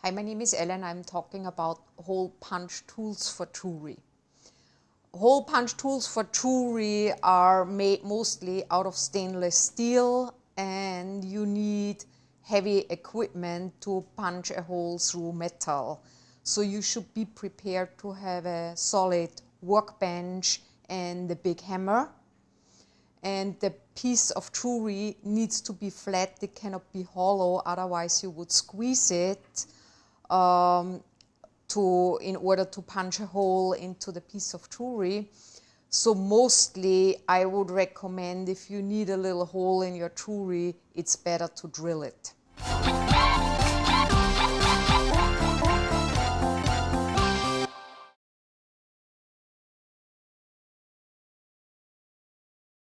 Hi, my name is Elena. I'm talking about hole punch tools for jewelry. Hole punch tools for jewelry are made mostly out of stainless steel, and you need heavy equipment to punch a hole through metal. So you should be prepared to have a solid workbench and a big hammer. And the piece of jewelry needs to be flat. It cannot be hollow, otherwise you would squeeze it in order to punch a hole into the piece of jewelry. So mostly I would recommend, if you need a little hole in your jewelry, it's better to drill it.